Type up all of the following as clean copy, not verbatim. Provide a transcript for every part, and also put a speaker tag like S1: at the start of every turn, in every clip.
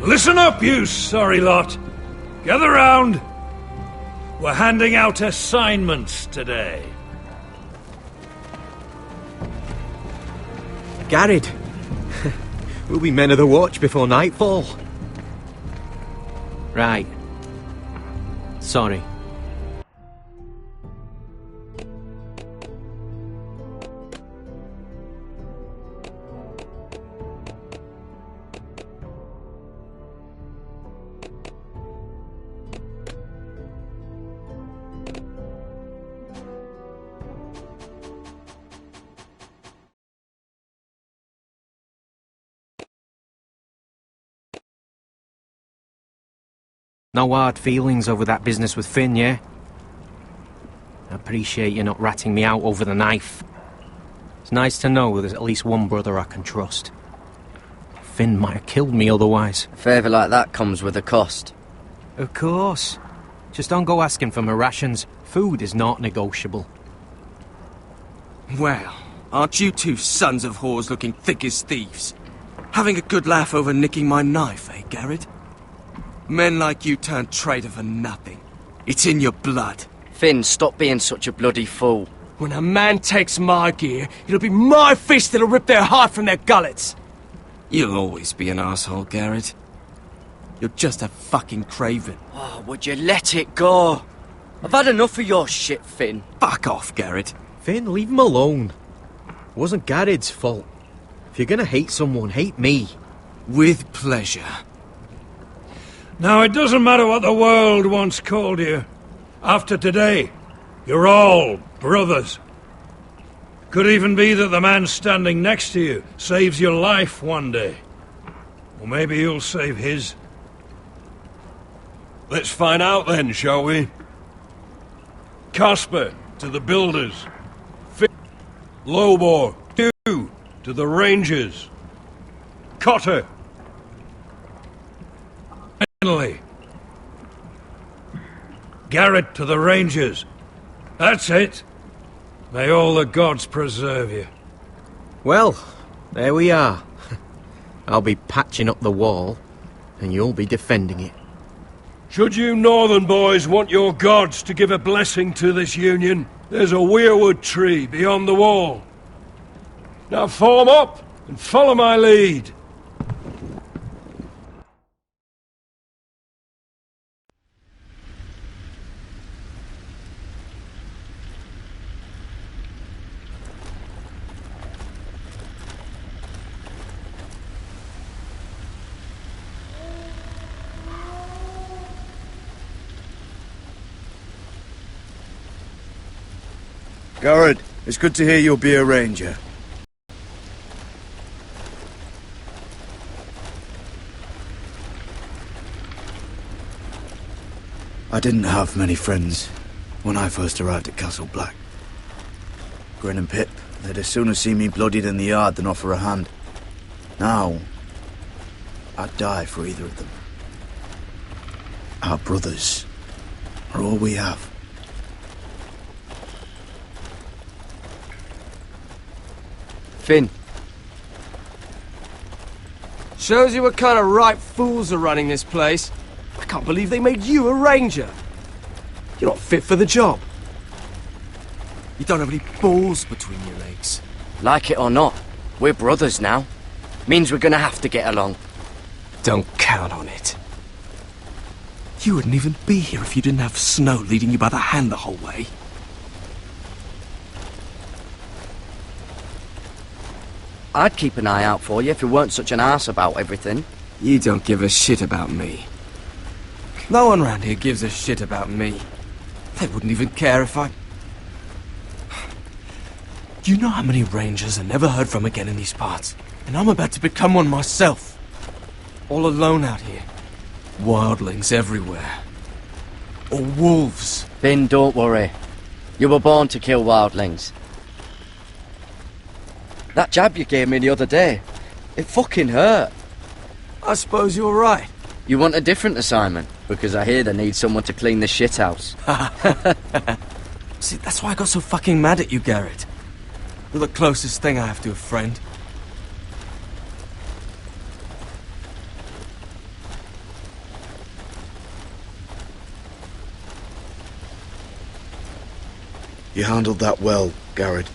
S1: Listen up, you sorry lot. Gather round. We're handing out assignments today.
S2: Garrett. We'll be men of the watch before nightfall. Right. Sorry. No hard feelings over that business with Finn, yeah? I appreciate you not ratting me out over the knife. It's nice to know there's at least one brother I can trust. Finn might have killed me otherwise.
S3: A favour like that comes with a cost.
S2: Of course. Just don't go asking for my rations. Food is not negotiable.
S4: Well, aren't you two sons of whores looking thick as thieves? Having a good laugh over nicking my knife, eh, Garrett? Men like you turn traitor for nothing. It's in your blood.
S3: Finn, stop being such a bloody fool.
S4: When a man takes my gear, it'll be my fist that'll rip their heart from their gullets. You'll always be an asshole, Garrett. You're just a fucking craven.
S3: Oh, would you let it go? I've had enough of your shit, Finn.
S4: Fuck off, Garrett.
S2: Finn, leave him alone. It wasn't Garrett's fault. If you're gonna hate someone, hate me.
S4: With pleasure.
S1: Now, it doesn't matter what the world once called you. After today, you're all brothers. Could even be that the man standing next to you saves your life one day. Or maybe you'll save his. Let's find out then, shall we? Casper, to the builders. Lobor, you, to the rangers. Cotter. Finally, Garrett to the rangers. That's it. May all the gods preserve you.
S2: Well, there we are. I'll be patching up the wall, and you'll be defending it.
S1: Should you northern boys want your gods to give a blessing to this union, there's a weirwood tree beyond the wall. Now form up and follow my lead.
S5: Garrett, it's good to hear you'll be a ranger. I didn't have many friends when I first arrived at Castle Black. Grin and Pip, they'd as soon have seen me bloodied in the yard than offer a hand. Now, I'd die for either of them. Our brothers are all we have.
S3: Finn.
S4: Shows you what kind of ripe fools are running this place. I can't believe they made you a ranger. You're not fit for the job. You don't have any balls between your legs.
S3: Like it or not, we're brothers now. Means we're gonna have to get along.
S4: Don't count on it. You wouldn't even be here if you didn't have Snow leading you by the hand the whole way.
S3: I'd keep an eye out for you if you weren't such an arse about everything.
S4: You don't give a shit about me. No one around here gives a shit about me. They wouldn't even care if I... Do you know how many rangers are never heard from again in these parts? And I'm about to become one myself. All alone out here. Wildlings everywhere. Or wolves.
S3: Finn, don't worry. You were born to kill wildlings. That jab you gave me the other day, it fucking hurt.
S4: I suppose you're right.
S3: You want a different assignment? Because I hear they need someone to clean the shithouse.
S4: See, that's why I got so fucking mad at you, Garrett. You're the closest thing I have to a friend.
S5: You handled that well, Garrett.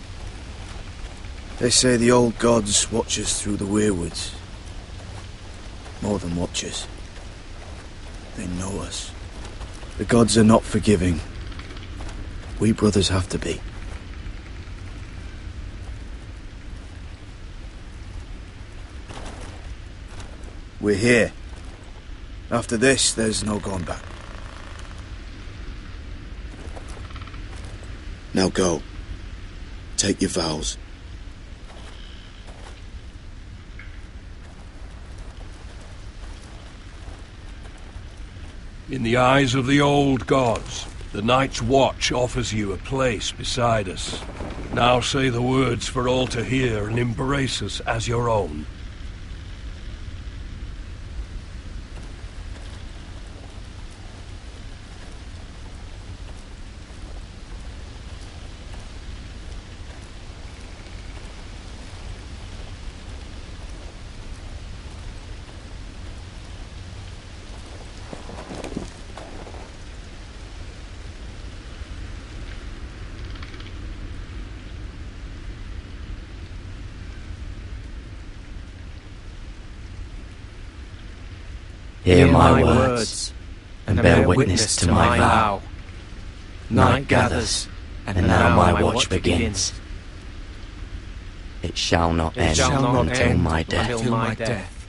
S5: They say the old gods watch us through the weirwoods. More than watch us. They know us. The gods are not forgiving. We brothers have to be. We're here. After this, there's no going back. Now go. Take your vows.
S1: In the eyes of the old gods, the Night's Watch offers you a place beside us. Now say the words for all to hear and embrace us as your own.
S3: Hear my words, and bear witness to my vow. Night gathers, and now my watch begins. It shall not end until my death.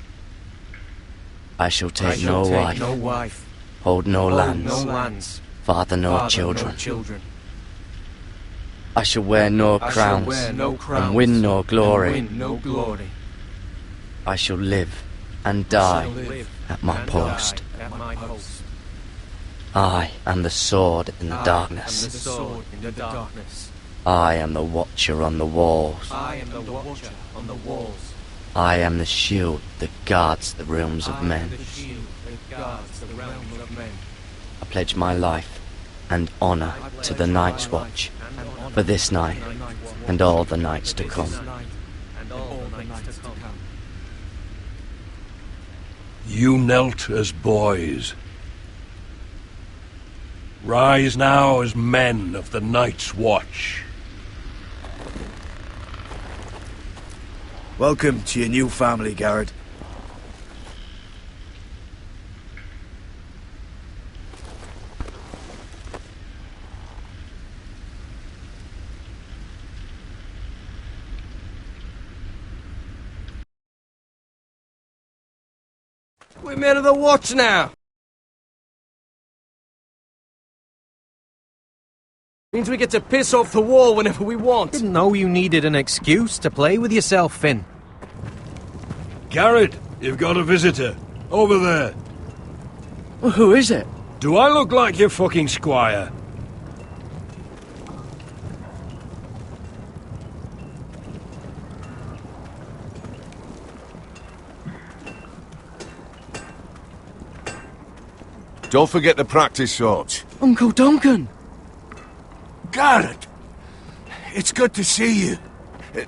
S3: I shall take no wife, hold no lands, father no children. I shall wear no crowns, and win no glory. I shall live and die at my post. I am the sword in the darkness. I am the watcher on the walls. I am the shield that guards the realms of men. I pledge my life and honour to the Night's Watch for this night and all the nights to come.
S1: You knelt as boys. Rise now as men of the Night's Watch.
S5: Welcome to your new family, Garrett.
S4: We're men of the Watch now! Means we get to piss off the wall whenever we want.
S2: Didn't know you needed an excuse to play with yourself, Finn.
S1: Garrett, you've got a visitor. Over there.
S3: Well, who is it?
S1: Do I look like your fucking squire?
S6: Don't forget to practice swords.
S3: Uncle Duncan!
S6: Garrett! It's good to see you.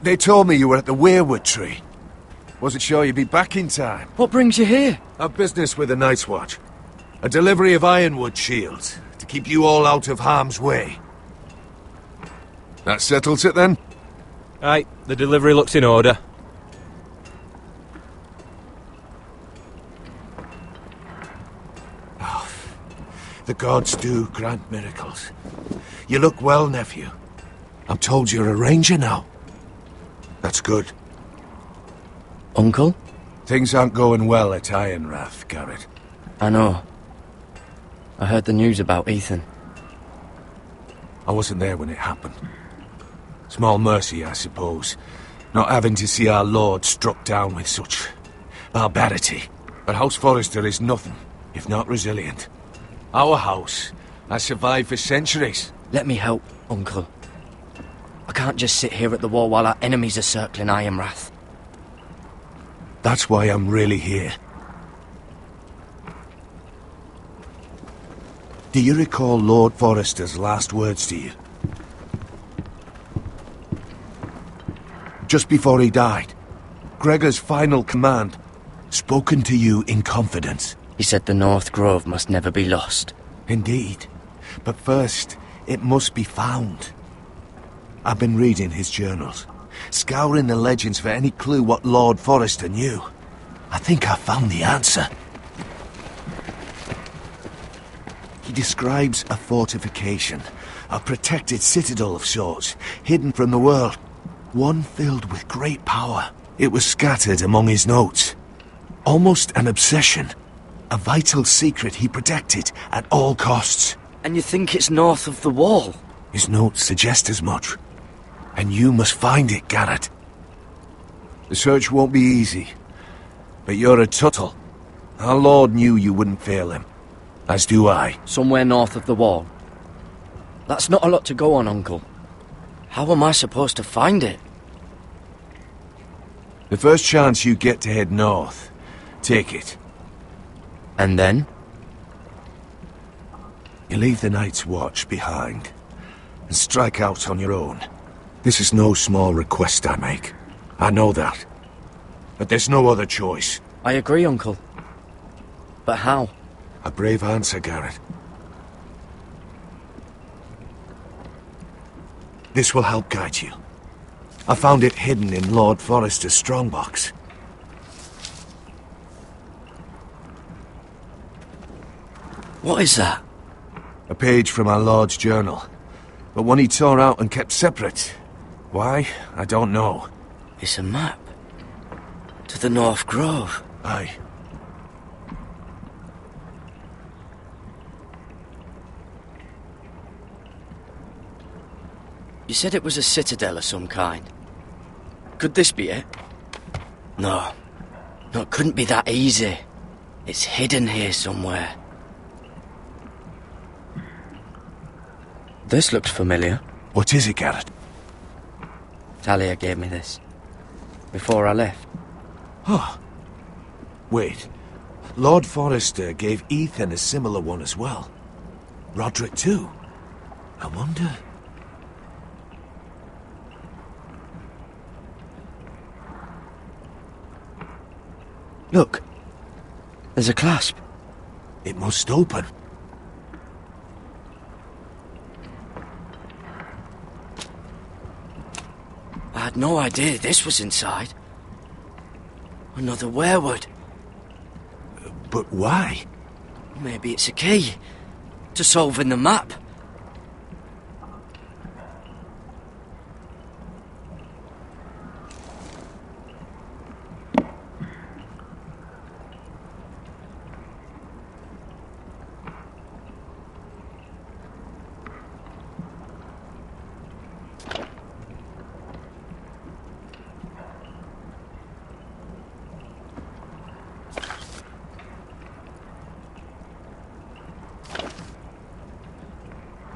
S6: They told me you were at the Weirwood Tree. Wasn't sure you'd be back in time.
S3: What brings you here?
S6: A business with the Night's Watch. A delivery of ironwood shields to keep you all out of harm's way. That settles it then?
S7: Aye, the delivery looks in order.
S6: The gods do grant miracles. You look well, nephew. I'm told you're a ranger now. That's good.
S3: Uncle?
S6: Things aren't going well at Ironrath, Garrett.
S3: I know. I heard the news about Ethan.
S6: I wasn't there when it happened. Small mercy, I suppose, not having to see our lord struck down with such barbarity. But House Forrester is nothing, if not resilient. Our house has survived for centuries.
S3: Let me help, Uncle. I can't just sit here at the wall while our enemies are circling Ironrath.
S6: That's why I'm really here. Do you recall Lord Forrester's last words to you? Just before he died, Gregor's final command, spoken to you in confidence.
S3: He said the North Grove must never be lost.
S6: Indeed. But first, it must be found. I've been reading his journals, scouring the legends for any clue what Lord Forrester knew. I think I found the answer. He describes a fortification, a protected citadel of sorts, hidden from the world. One filled with great power. It was scattered among his notes. Almost an obsession. A vital secret he protected at all costs.
S3: And you think it's north of the wall?
S6: His notes suggest as much. And you must find it, Garrett. The search won't be easy. But you're a Tuttle. Our Lord knew you wouldn't fail him. As do I.
S3: Somewhere north of the wall. That's not a lot to go on, Uncle. How am I supposed to find it?
S6: The first chance you get to head north, take it.
S3: And then?
S6: You leave the Night's Watch behind, and strike out on your own. This is no small request I make. I know that. But there's no other choice.
S3: I agree, Uncle. But how?
S6: A brave answer, Garrett. This will help guide you. I found it hidden in Lord Forrester's strongbox.
S3: What is that?
S6: A page from our Lord's journal. But one he tore out and kept separate. Why? I don't know.
S3: It's a map. To the North Grove.
S6: Aye.
S3: You said it was a citadel of some kind. Could this be it? No. No, it couldn't be that easy. It's hidden here somewhere. This looks familiar.
S6: What is it, Garrett?
S3: Talia gave me this. Before I left.
S6: Oh. Wait. Lord Forrester gave Ethan a similar one as well. Roderick too. I wonder...
S3: Look. There's a clasp.
S6: It must open.
S3: I had no idea this was inside. Another werewood.
S6: But why?
S3: Maybe it's a key to solving the map.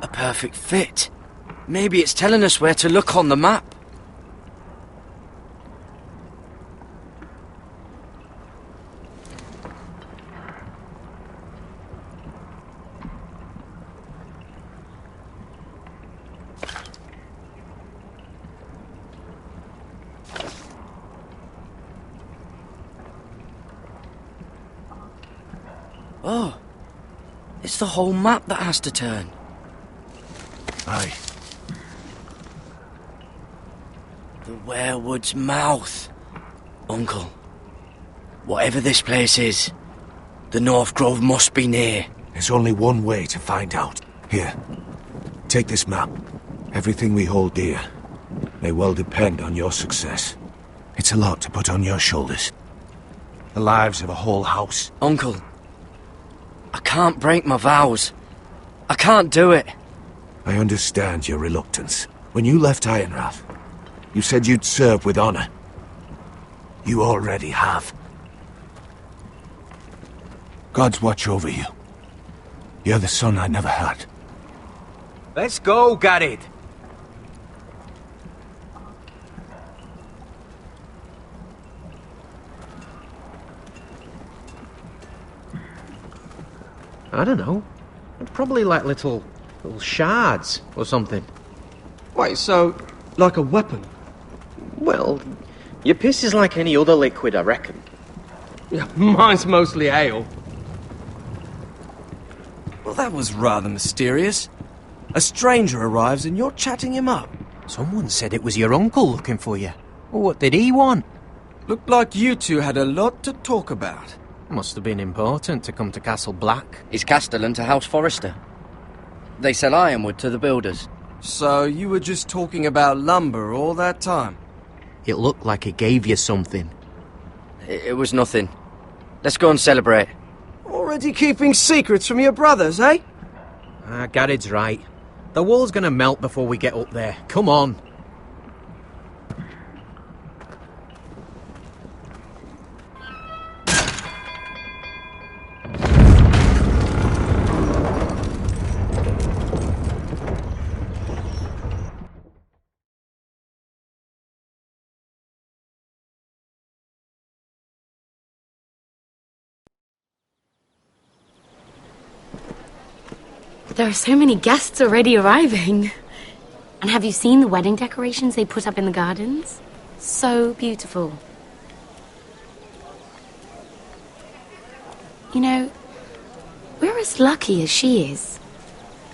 S3: A perfect fit. Maybe it's telling us where to look on the map. Oh, it's the whole map that has to turn.
S6: Aye.
S3: The werewood's mouth. Uncle, whatever this place is, the North Grove must be near.
S6: There's only one way to find out. Here, take this map. Everything we hold dear may well depend on your success. It's a lot to put on your shoulders. The lives of a whole house.
S3: Uncle, I can't break my vows. I can't do it.
S6: I understand your reluctance. When you left Ironrath, you said you'd serve with honor. You already have. God's watch over you. You're the son I never had.
S7: Let's go, Garrett.
S2: I don't know. Probably like little shards or something.
S4: Wait, so, like a weapon?
S2: Well, your piss is like any other liquid, I reckon.
S4: Yeah, mine's mostly ale.
S8: Well, that was rather mysterious. A stranger arrives and you're chatting him up.
S2: Someone said it was your uncle looking for you. Well, what did he want?
S4: Looked like you two had a lot to talk about.
S2: Must have been important to come to Castle Black.
S3: It's Castellan to House Forrester. They sell ironwood to the builders.
S4: So you were just talking about lumber all that time?
S2: It looked like he gave you something.
S3: It was nothing. Let's go and celebrate.
S4: Already keeping secrets from your brothers, eh?
S2: Gared's right. The wall's gonna melt before we get up there. Come on.
S8: There are so many guests already arriving. And have you seen the wedding decorations they put up in the gardens? So beautiful. You know, we're as lucky as she is.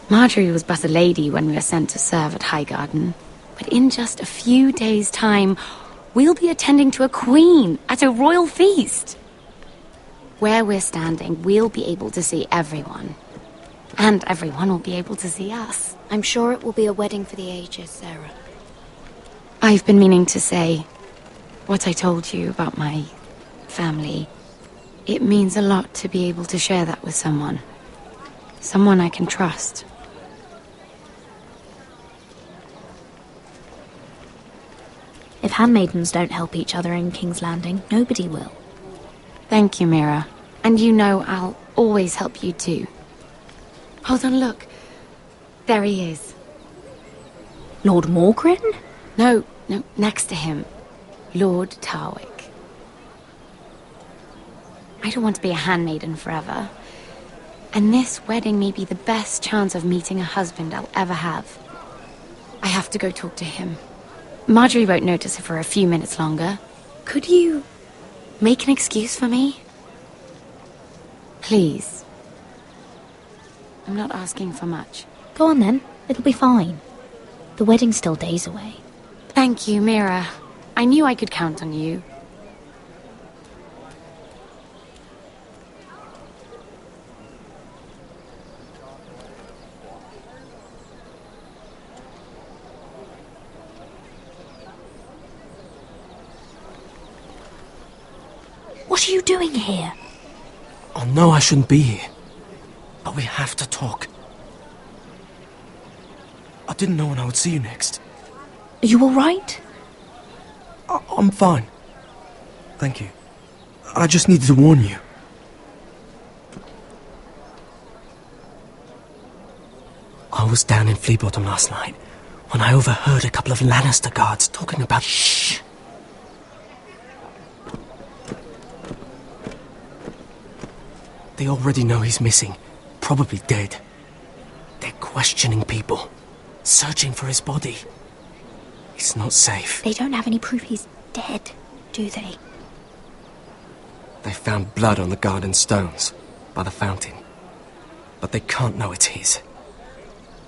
S8: Marjorie was but a lady when we were sent to serve at Highgarden. But in just a few days' time, we'll be attending to a queen at a royal feast. Where we're standing, we'll be able to see everyone. And everyone will be able to see us.
S9: I'm sure it will be a wedding for the ages, Sarah.
S8: I've been meaning to say what I told you about my family. It means a lot to be able to share that with someone. Someone I can trust.
S9: If handmaidens don't help each other in King's Landing, nobody will.
S8: Thank you, Mira. And you know I'll always help you too. Hold on, look. There he is.
S9: Lord Morgrin?
S8: No, next to him. Lord Tarwick. I don't want to be a handmaiden forever. And this wedding may be the best chance of meeting a husband I'll ever have. I have to go talk to him. Marjorie won't notice it for a few minutes longer. Could you make an excuse for me? Please. I'm not asking for much.
S9: Go on then. It'll be fine. The wedding's still days away.
S8: Thank you, Mira. I knew I could count on you.
S9: What are you doing here?
S4: I know I shouldn't be here. But we have to talk. I didn't know when I would see you next.
S9: Are you all right?
S4: I'm fine. Thank you. I just needed to warn you. I was down in Flea Bottom last night when I overheard a couple of Lannister guards talking about... Shh! They already know he's missing. Probably dead. They're questioning people. Searching for his body. He's not safe.
S9: They don't have any proof he's dead, do they?
S4: They found blood on the garden stones, by the fountain. But they can't know it's his.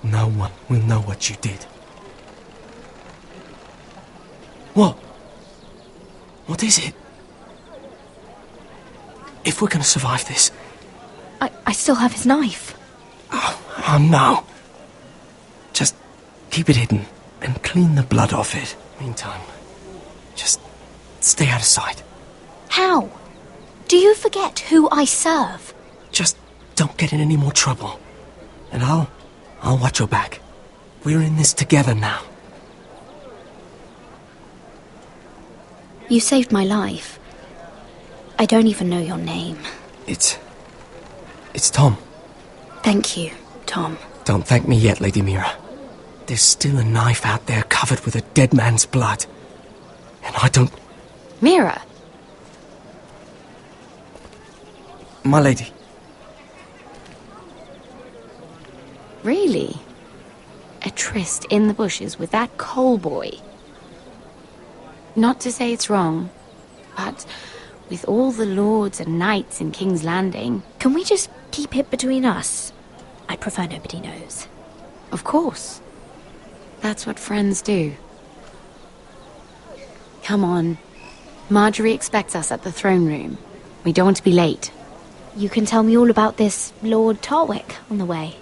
S4: No one will know what you did. What? What is it? If we're gonna survive this...
S9: I still have his knife.
S4: Oh no. Just keep it hidden and clean the blood off it. Meantime, just stay out of sight.
S9: How? Do you forget who I serve?
S4: Just don't get in any more trouble. And I'll watch your back. We're in this together now.
S9: You saved my life. I don't even know your name.
S4: It's Tom.
S9: Thank you, Tom.
S4: Don't thank me yet, Lady Mira. There's still a knife out there covered with a dead man's blood. And I don't...
S8: Mira!
S4: My lady.
S8: Really? A tryst in the bushes with that Cole boy? Not to say it's wrong, but with all the lords and knights in King's Landing...
S9: Can we just keep it between us? I prefer nobody knows.
S8: Of course. That's what friends do. Come on. Marjorie expects us at the throne room. We don't want to be late.
S9: You can tell me all about this Lord Tarwick on the way.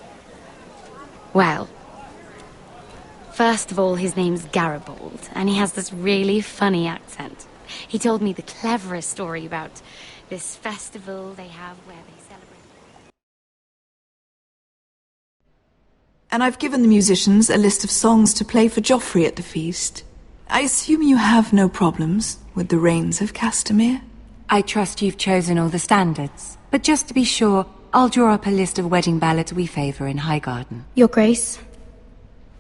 S8: Well, first of all, his name's Garibold, and he has this really funny accent. He told me the cleverest story about this festival they have where they celebrate...
S10: And I've given the musicians a list of songs to play for Joffrey at the feast. I assume you have no problems with the Rains of Castamere?
S11: I trust you've chosen all the standards. But just to be sure, I'll draw up a list of wedding ballads we favour in Highgarden.
S9: Your Grace,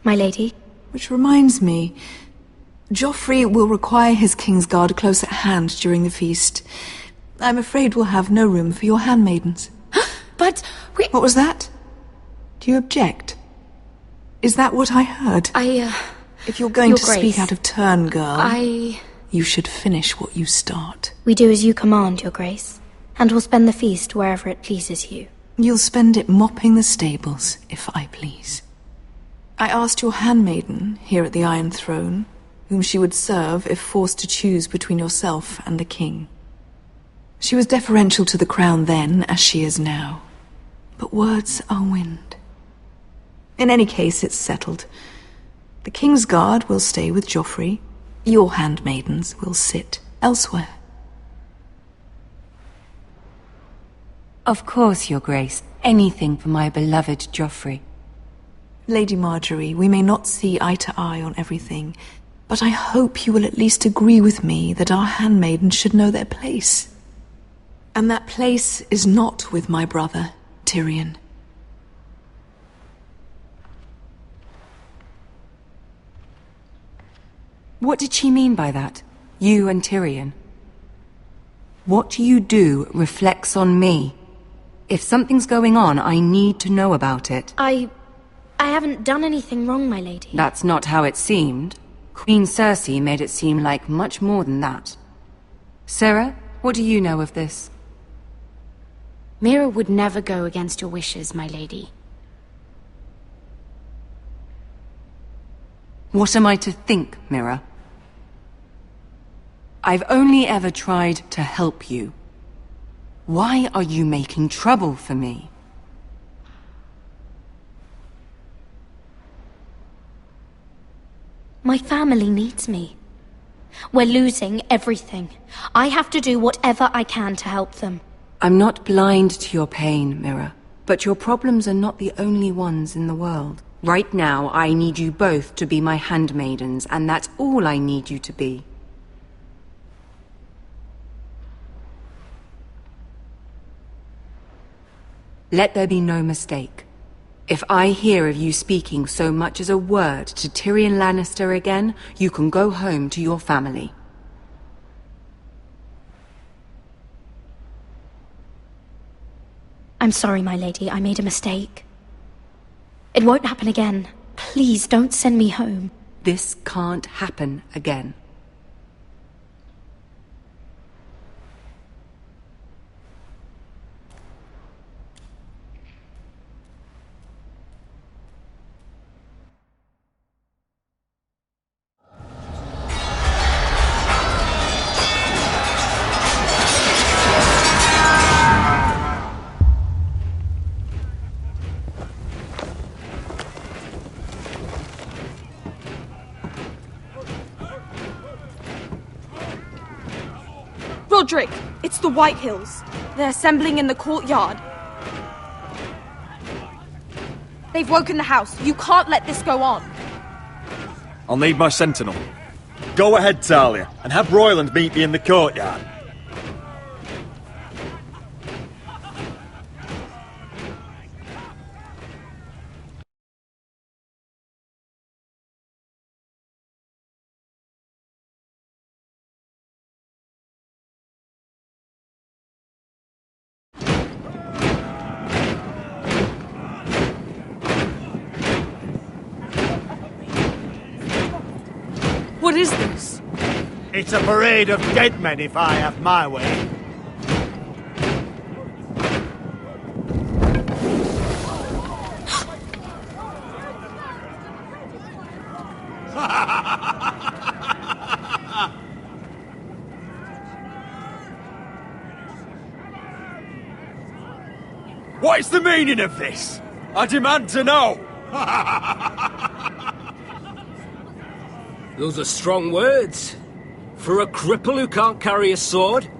S9: my lady.
S10: Which reminds me, Joffrey will require his Kingsguard close at hand during the feast. I'm afraid we'll have no room for your handmaidens.
S8: But we...
S10: What was that? Do you object? Is that what I heard? If you're going to speak out of turn, girl... You should finish what you start.
S9: We do as you command, Your Grace, and we'll spend the feast wherever it pleases you.
S10: You'll spend it mopping the stables, if I please. I asked your handmaiden, here at the Iron Throne, whom she would serve if forced to choose between yourself and the king. She was deferential to the crown then, as she is now. But words are wind. In any case, it's settled. The Kingsguard will stay with Joffrey. Your handmaidens will sit elsewhere.
S11: Of course, Your Grace. Anything for my beloved Joffrey.
S10: Lady Marjorie, we may not see eye to eye on everything, but I hope you will at least agree with me that our handmaidens should know their place. And that place is not with my brother, Tyrion.
S11: What did she mean by that? You and Tyrion? What you do reflects on me. If something's going on, I need to know about it.
S9: I haven't done anything wrong, my lady.
S11: That's not how it seemed. Queen Cersei made it seem like much more than that. Sarah, what do you know of this?
S8: Mira would never go against your wishes, my lady.
S11: What am I to think, Mira? I've only ever tried to help you. Why are you making trouble for me?
S9: My family needs me. We're losing everything. I have to do whatever I can to help them.
S11: I'm not blind to your pain, Mira. But your problems are not the only ones in the world. Right now, I need you both to be my handmaidens, and that's all I need you to be. Let there be no mistake. If I hear of you speaking so much as a word to Tyrion Lannister again, you can go home to your family.
S9: I'm sorry, my lady. I made a mistake. It won't happen again. Please, don't send me home.
S11: This can't happen again.
S12: Roderick, it's the Whitehills. They're assembling in the courtyard. They've woken the house. You can't let this go on.
S13: I'll need my sentinel. Go ahead, Talia, and have Royland meet me in the courtyard.
S12: What is this?
S14: It's a parade of dead men if I have my way.
S13: What is the meaning of this? I demand to know!
S15: Those are strong words. For a cripple who can't carry a sword.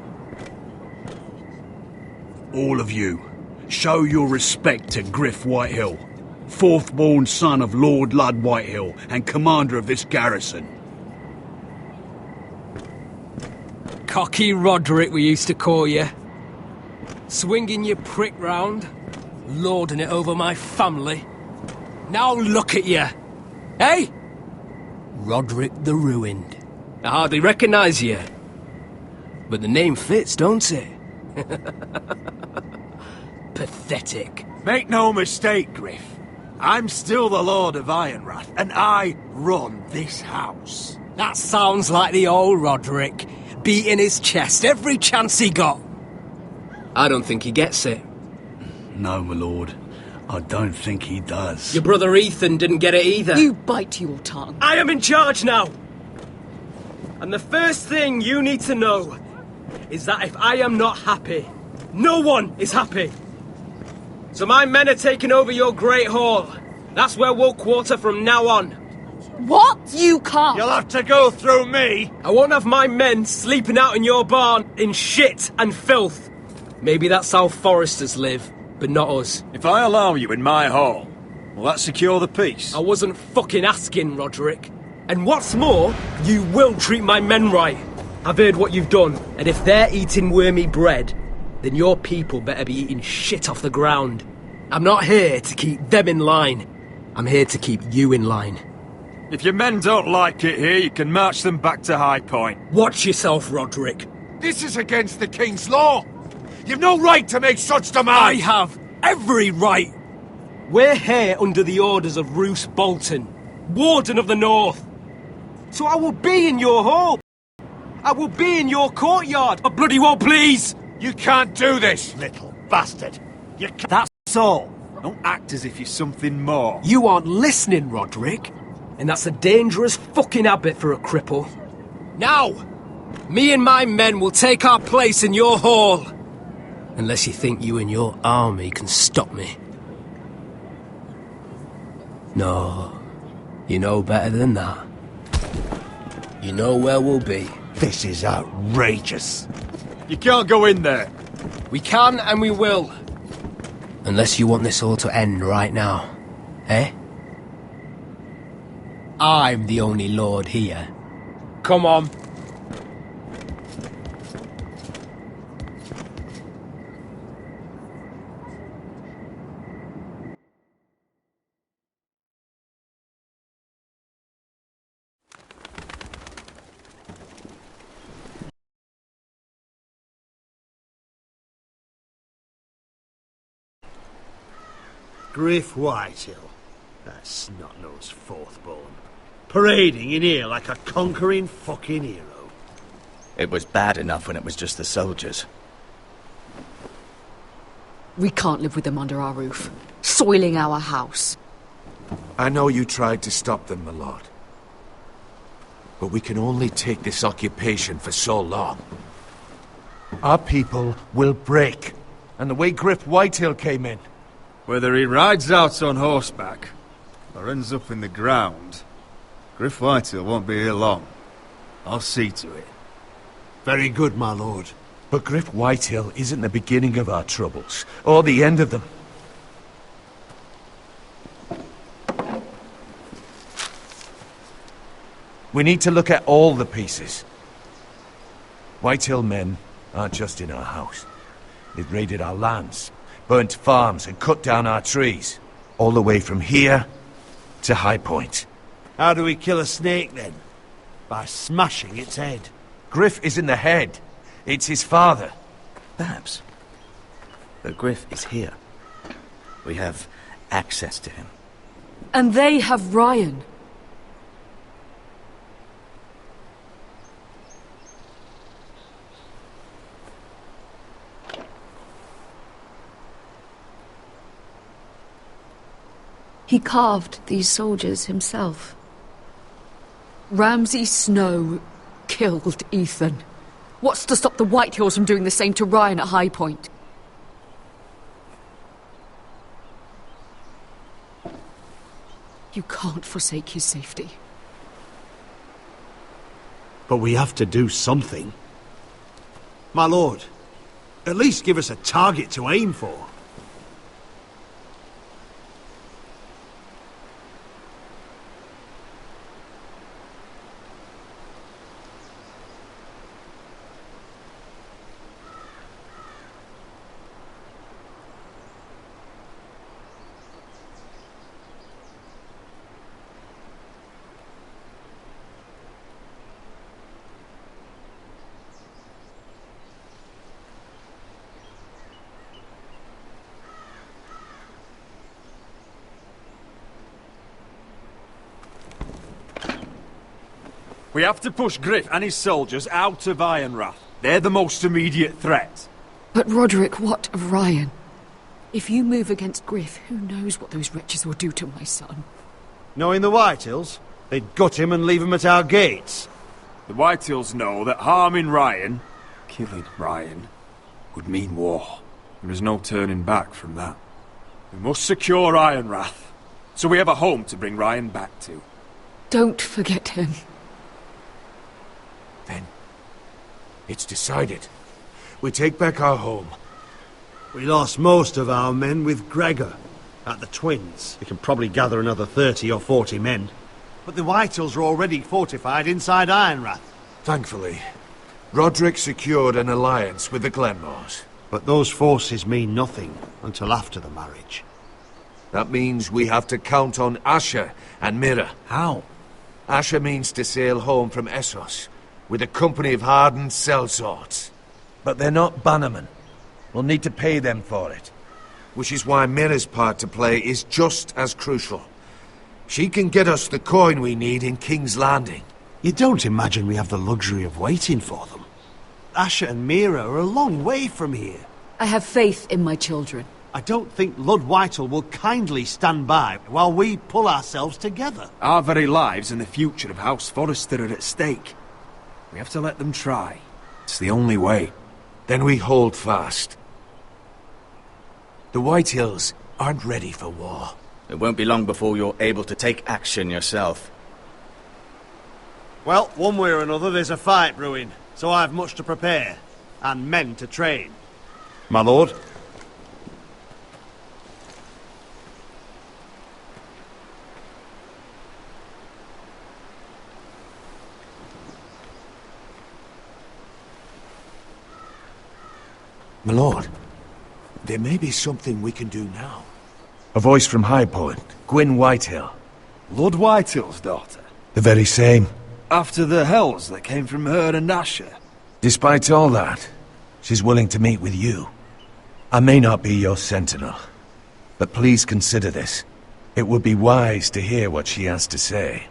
S16: All of you, show your respect to Griff Whitehill, fourth-born son of Lord Ludd Whitehill and commander of this garrison.
S15: Cocky Roderick, we used to call you. Swinging your prick round, lording it over my family. Now look at you. Hey? Roderick the Ruined. I hardly recognise you. But the name fits, don't it? Pathetic.
S14: Make no mistake, Griff. I'm still the Lord of Ironrath, and I run this house.
S15: That sounds like the old Roderick, beating his chest every chance he got. I don't think he gets it.
S16: No, my lord. I don't think he does.
S15: Your brother Ethan didn't get it either.
S11: You bite your tongue.
S15: I am in charge now! And the first thing you need to know is that if I am not happy, no one is happy. So my men are taking over your Great Hall. That's where we'll quarter from now on.
S12: What? You can't.
S14: You'll have to go through me.
S15: I won't have my men sleeping out in your barn in shit and filth. Maybe that's how foresters live, but not us.
S13: If I allow you in my hall, will that secure the peace?
S15: I wasn't fucking asking, Roderick. And what's more, you will treat my men right. I've heard what you've done, and if they're eating wormy bread, then your people better be eating shit off the ground. I'm not here to keep them in line. I'm here to keep you in line.
S13: If your men don't like it here, you can march them back to High Point.
S15: Watch yourself, Roderick.
S6: This is against the King's law. You've no right to make such demands.
S15: I have every right. We're here under the orders of Roose Bolton, Warden of the North. So I will be in your hall. I will be in your courtyard. I bloody well, please.
S6: You can't do this,
S14: Little bastard. You can't. That's all.
S13: Don't act as if you're something more.
S15: You aren't listening, Roderick. And that's a dangerous fucking habit for a cripple. Now, me and my men will take our place in your hall. Unless you think you and your army can stop me. No, you know better than that. You know where we'll be.
S14: This is outrageous.
S13: You can't go in there.
S15: We can and we will. Unless you want this all to end right now. Eh? I'm the only lord here. Come on.
S14: Griff Whitehill. That snot-nosed fourth-born. Parading in here like a conquering fucking hero.
S5: It was bad enough when it was just the soldiers.
S11: We can't live with them under our roof, soiling our house.
S6: I know you tried to stop them, my lord. But we can only take this occupation for so long. Our people will break. And the way Griff Whitehill came in.
S13: Whether he rides out on horseback or ends up in the ground, Griff Whitehill won't be here long. I'll see to it.
S14: Very good, my lord.
S6: But Griff Whitehill isn't the beginning of our troubles, or the end of them. We need to look at all the pieces. Whitehill men aren't just in our house. They've raided our lands, burnt farms and cut down our trees. All the way from here to High Point.
S14: How do we kill a snake, then? By smashing its head.
S6: Griff isn't the head. It's his father.
S5: Perhaps. But Griff is here. We have access to him.
S11: And they have Ryan.
S10: He carved these soldiers himself.
S11: Ramsay Snow killed Ethan. What's to stop the Whitehills from doing the same to Ryan at High Point?
S17: You can't forsake his safety.
S14: But we have to do something. My lord, at least give us a target to aim for.
S18: We have to push Griff and his soldiers out of Ironrath. They're the most immediate threat.
S17: But Roderick, what of Ryan? If you move against Griff, who knows what those wretches will do to my son?
S14: Knowing the Whitehills, they'd gut him and leave him at our gates.
S18: The Whitehills know that harming Ryan, killing Ryan, would mean war. There is no turning back from that. We must secure Ironrath, so we have a home to bring Ryan back to.
S17: Don't forget him.
S6: Then, it's decided. We take back our home.
S14: We lost most of our men with Gregor at the Twins. We can probably gather another 30 or 40 men. But the Whitehills are already fortified inside Ironrath.
S6: Thankfully, Roderick secured an alliance with the Glenmores.
S14: But those forces mean nothing until after the marriage.
S6: That means we have to count on Asher and Mira.
S14: How?
S6: Asher means to sail home from Essos with a company of hardened sellswords. But they're not bannermen. We'll need to pay them for it. Which is why Mira's part to play is just as crucial. She can get us the coin we need in King's Landing.
S14: You don't imagine we have the luxury of waiting for them? Asher and Mira are a long way from here.
S17: I have faith in my children.
S14: I don't think Lord Whitehall will kindly stand by while we pull ourselves together.
S18: Our very lives and the future of House Forrester are at stake. We have to let them try. It's the only way.
S6: Then we hold fast. The Whitehills aren't ready for war.
S5: It won't be long before you're able to take action yourself.
S14: Well, one way or another there's a fight brewing, so I've much to prepare, and men to train. My lord?
S6: My lord, there may be something we can do now. A voice from High Point, Gwyn Whitehill.
S18: Lord Whitehill's daughter?
S6: The very same.
S18: After the hells that came from her and Asher?
S6: Despite all that, she's willing to meet with you. I may not be your sentinel, but please consider this. It would be wise to hear what she has to say.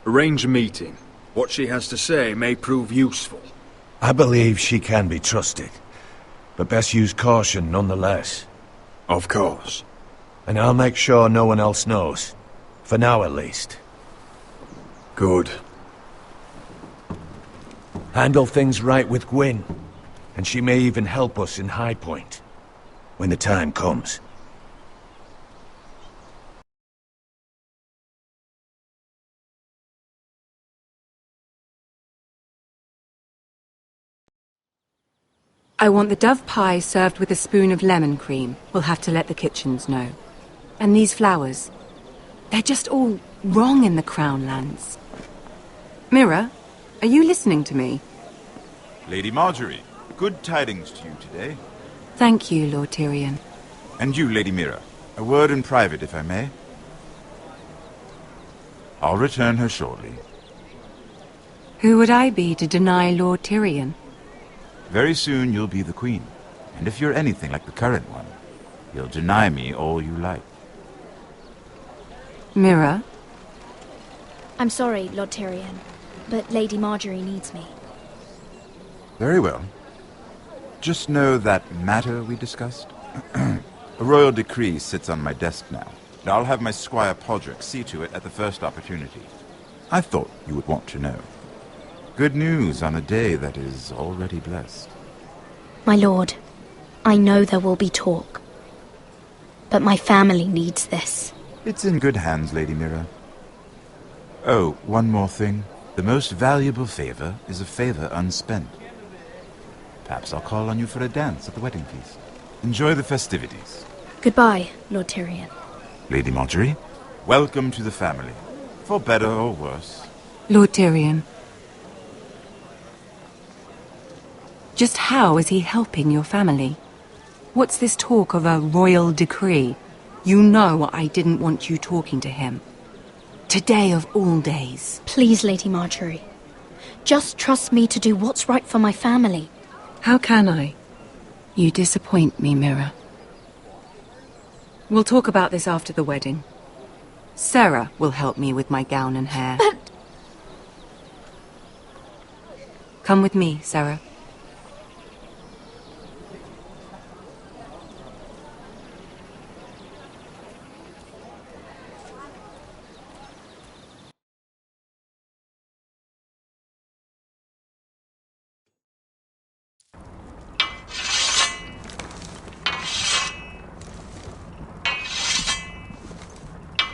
S18: Arrange a meeting. What she has to say may prove useful.
S6: I believe she can be trusted, but best use caution nonetheless.
S18: Of course.
S6: And I'll make sure no one else knows. For now, at least.
S18: Good.
S6: Handle things right with Gwyn, and she may even help us in High Point, when the time comes.
S11: I want the dove pie served with a spoon of lemon cream. We'll have to let the kitchens know. And these flowers. They're just all wrong in the Crown lands. Mira, are you listening to me?
S19: Lady Marjorie, good tidings to you today.
S11: Thank you, Lord Tyrion.
S19: And you, Lady Mira. A word in private, if I may. I'll return her shortly.
S11: Who would I be to deny Lord Tyrion?
S19: Very soon you'll be the queen. And if you're anything like the current one, you'll deny me all you like.
S11: Mira?
S9: I'm sorry, Lord Tyrion, but Lady Marjorie needs me.
S19: Very well. Just know that matter we discussed? A royal decree sits on my desk now. I'll have my squire Podrick see to it at the first opportunity. I thought you would want to know. Good news on a day that is already blessed.
S9: My lord, I know there will be talk. But my family needs this.
S19: It's in good hands, Lady Mira. Oh, one more thing. The most valuable favor is a favor unspent. Perhaps I'll call on you for a dance at the wedding feast. Enjoy the festivities.
S9: Goodbye, Lord Tyrion.
S19: Lady Marjorie, welcome to the family. For better or worse.
S11: Lord Tyrion. Just how is he helping your family? What's this talk of a royal decree? You know I didn't want you talking to him. Today of all days.
S9: Please, Lady Marjorie. Just trust me to do what's right for my family.
S11: How can I? You disappoint me, Mira. We'll talk about this after the wedding. Sarah will help me with my gown and hair.
S9: But...
S11: Come with me, Sarah.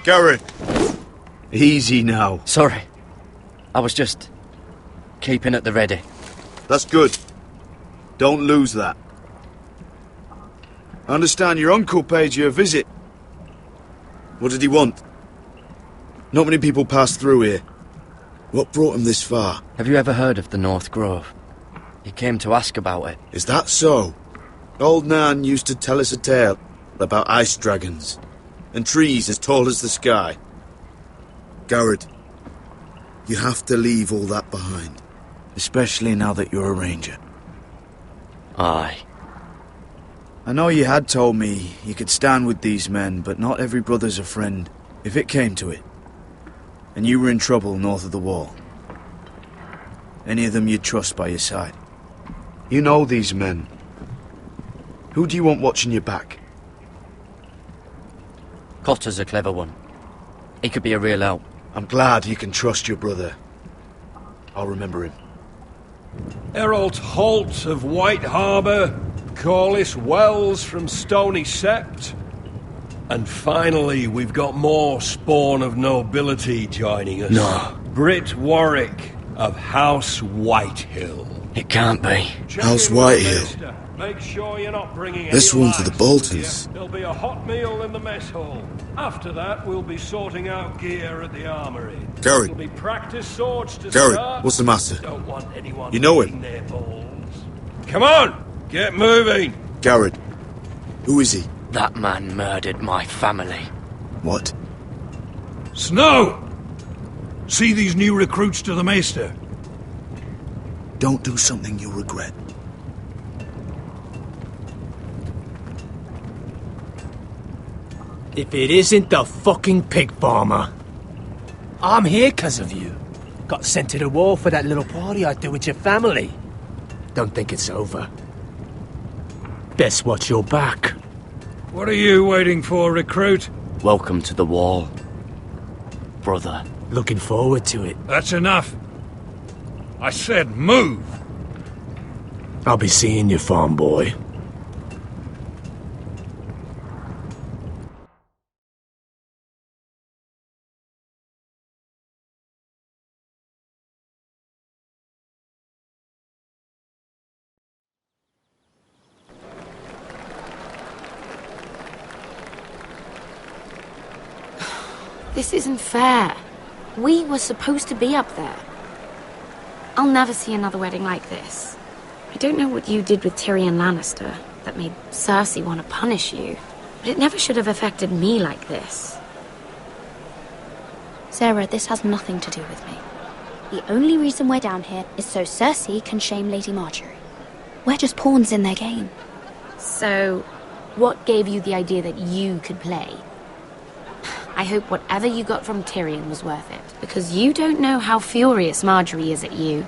S5: Garrett! Easy now.
S3: Sorry. I was just keeping at the ready.
S5: That's good. Don't lose that. I understand your uncle paid you a visit. What did he want? Not many people pass through here. What brought him this far?
S3: Have you ever heard of the North Grove? He came to ask about it.
S5: Is that so? Old Nan used to tell us a tale about ice dragons and trees as tall as the sky. Garrett, you have to leave all that behind. Especially now that you're a ranger.
S3: Aye.
S5: I know you had told me you could stand with these men, but not every brother's a friend, if it came to it. And you were in trouble north of the wall. Any of them you'd trust by your side. You know these men. Who do you want watching your back?
S3: Cotter's a clever one. He could be a real help.
S5: I'm glad you can trust your brother. I'll remember him.
S1: Errol Holt of White Harbour, Corliss Wells from Stony Sept. And finally, we've got more spawn of nobility joining us.
S3: No.
S1: Britt Warwick of House Whitehill.
S3: It can't be.
S5: House Whitehill.
S1: Make sure you're not bringing
S5: This
S1: any
S5: one for the
S1: lights.
S5: Boltons.
S1: There'll be a hot meal in the mess hall. After that, we'll be sorting out gear at the armory.
S5: Garrett.
S1: There'll be practice swords to
S5: Garrett,
S1: start.
S5: what's the matter?
S1: Don't want anyone
S5: You know
S1: eating
S5: him?
S1: their balls. Come on, get moving.
S5: Garrett, who is he?
S3: That man murdered my family.
S5: What?
S1: Snow! See these new recruits to the Maester?
S5: Don't do something you'll regret.
S15: If it isn't the fucking pig farmer. I'm here 'cause of you. Got sent to the war for that little party I threw with your family. Don't think it's over. Best watch your back.
S1: What are you waiting for, recruit?
S3: Welcome to the wall, brother.
S15: Looking forward to it.
S1: That's enough. I said move.
S15: I'll be seeing you, farm boy.
S8: This isn't fair. We were supposed to be up there. I'll never see another wedding like this. I don't know what you did with Tyrion Lannister that made Cersei want to punish you, but it never should have affected me like this.
S9: Sarah, this has nothing to do with me. The only reason we're down here is so Cersei can shame Lady Marjorie. We're just pawns in their game.
S8: So, what gave you the idea that you could play? I hope whatever you got from Tyrion was worth it, because you don't know how furious Marjorie is at you.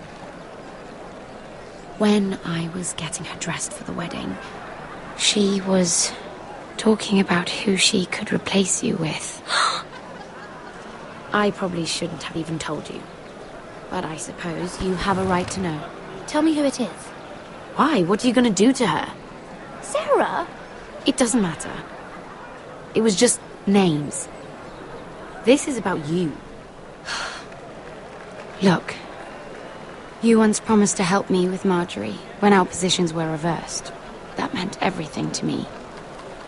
S8: When I was getting her dressed for the wedding, she was talking about who she could replace you with. I probably shouldn't have even told you, but I suppose you have a right to know.
S9: Tell me who it is.
S8: Why? What are you going to do to her?
S9: Sarah?
S8: It doesn't matter. It was just names. This is about you. Look, you once promised to help me with Marjorie when our positions were reversed. That meant everything to me.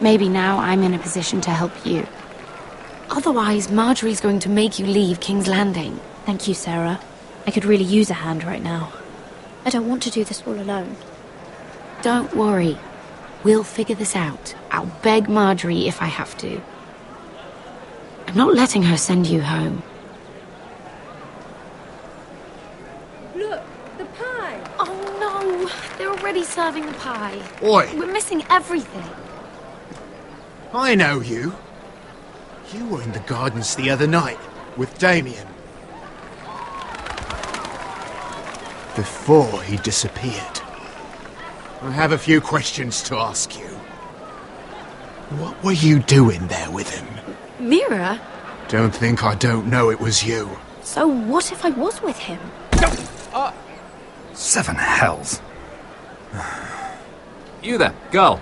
S8: Maybe now I'm in a position to help you. Otherwise, Marjorie's going to make you leave King's Landing.
S9: Thank you, Sarah. I could really use a hand right now. I don't want to do this all alone.
S8: Don't worry. We'll figure this out. I'll beg Marjorie if I have to. I'm not letting her send you home.
S12: Look, the pie!
S8: Oh no! They're already serving the pie.
S20: Oi!
S8: We're missing everything.
S20: I know you. You were in the gardens the other night with Damien. Before he disappeared. I have a few questions to ask you. What were you doing there with him?
S8: Mira?
S20: Don't think I don't know it was you.
S9: So what if I was with him?
S21: Seven hells. You there, girl.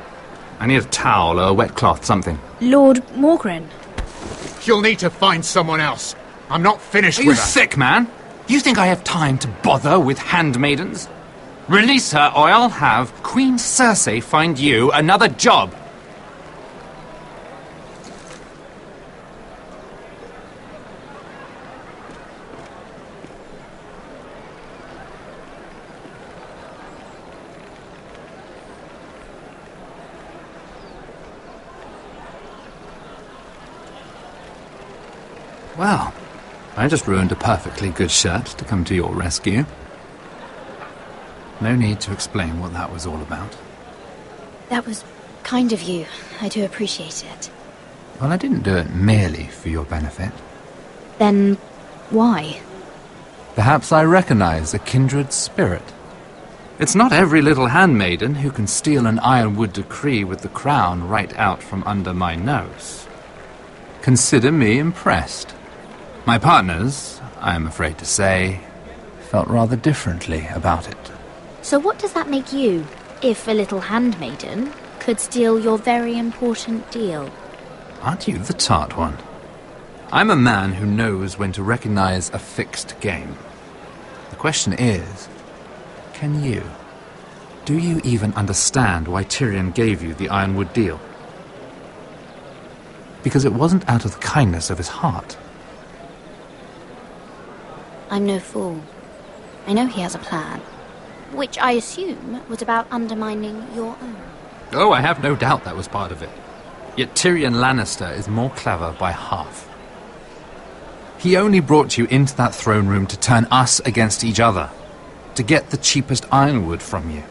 S21: I need a towel or a wet cloth, something.
S9: Lord Morgren.
S20: You'll need to find someone else. I'm not finished
S21: Are
S20: with
S21: you
S20: her.
S21: sick, man? You think I have time to bother with handmaidens? Release her, or I'll have Queen Cersei find you another job. Well, I just ruined a perfectly good shirt to come to your rescue. No need to explain what that was all about.
S9: That was kind of you. I do appreciate it.
S21: Well, I didn't do it merely for your benefit.
S9: Then why?
S21: Perhaps I recognize a kindred spirit. It's not every little handmaiden who can steal an ironwood decree with the crown right out from under my nose. Consider me impressed. My partners, I am afraid to say, felt rather differently about it.
S9: So what does that make you, if a little handmaiden could steal your very important deal?
S21: Aren't you the tart one? I'm a man who knows when to recognize a fixed game. The question is, can you? Do you even understand why Tyrion gave you the Ironwood deal? Because it wasn't out of the kindness of his heart.
S9: I'm no fool. I know he has a plan, which I assume was about undermining your own.
S21: Oh, I have no doubt that was part of it. Yet Tyrion Lannister is more clever by half. He only brought you into that throne room to turn us against each other, to get the cheapest ironwood from you.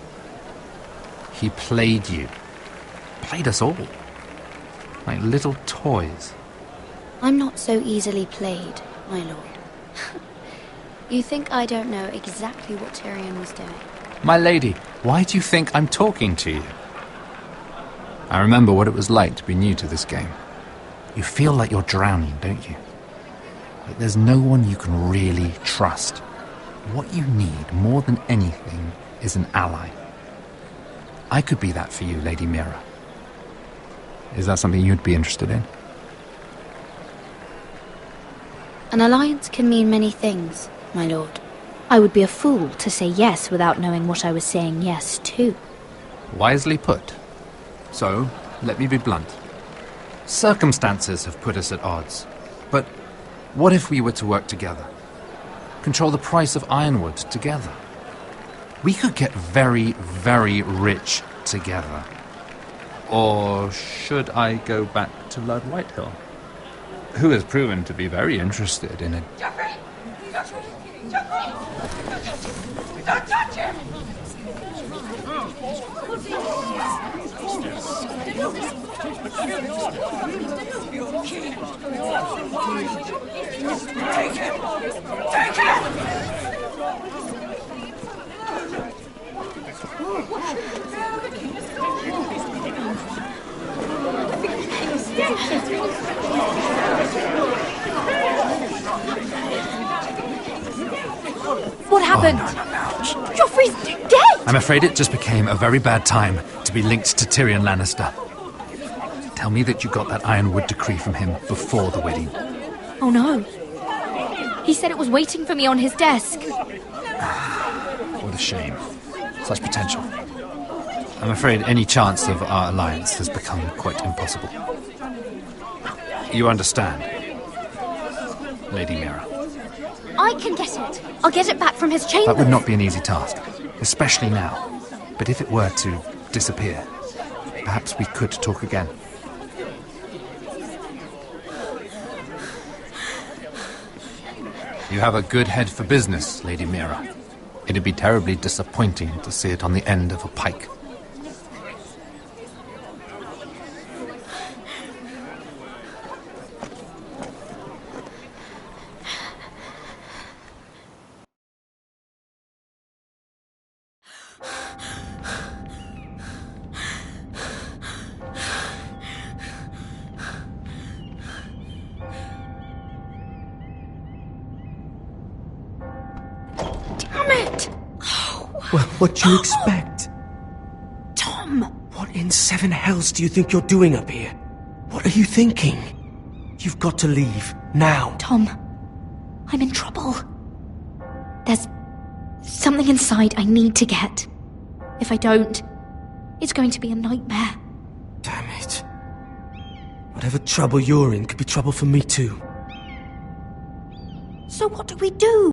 S21: He played you. Played us all. Like little toys.
S9: I'm not so easily played, my lord. You think I don't know exactly what Tyrion was doing?
S21: My lady, why do you think I'm talking to you? I remember what it was like to be new to this game. You feel like you're drowning, don't you? Like there's no one you can really trust. What you need more than anything is an ally. I could be that for you, Lady Mira. Is that something you'd be interested in?
S9: An alliance can mean many things, my lord. I would be a fool to say yes without knowing what I was saying yes to.
S21: Wisely put. So, let me be blunt. Circumstances have put us at odds. But what if we were to work together? Control the price of ironwood together? We could get very, very rich together. Or should I go back to Lord Whitehill, who has proven to be very interested in it?
S22: Joffrey! Joffrey! Don't touch him! Take him! Take him!
S9: What happened?
S21: Oh, no.
S9: Joffrey's dead!
S21: I'm afraid it just became a very bad time to be linked to Tyrion Lannister. Tell me that you got that ironwood decree from him before the wedding.
S9: Oh no. He said it was waiting for me on his desk.
S21: What a shame. Such potential. I'm afraid any chance of our alliance has become quite impossible. You understand, Lady Mira?
S9: I can get it. I'll get it back from his chamber.
S21: That would not be an easy task, especially now. But if it were to disappear, perhaps we could talk again. You have a good head for business, Lady Mira. It'd be terribly disappointing to see it on the end of a pike.
S4: Well, what do you expect?
S9: Tom!
S4: What in seven hells do you think you're doing up here? What are you thinking? You've got to leave, now.
S9: Tom, I'm in trouble. There's something inside I need to get. If I don't, it's going to be a nightmare.
S4: Damn it. Whatever trouble you're in could be trouble for me too.
S9: So what do we do?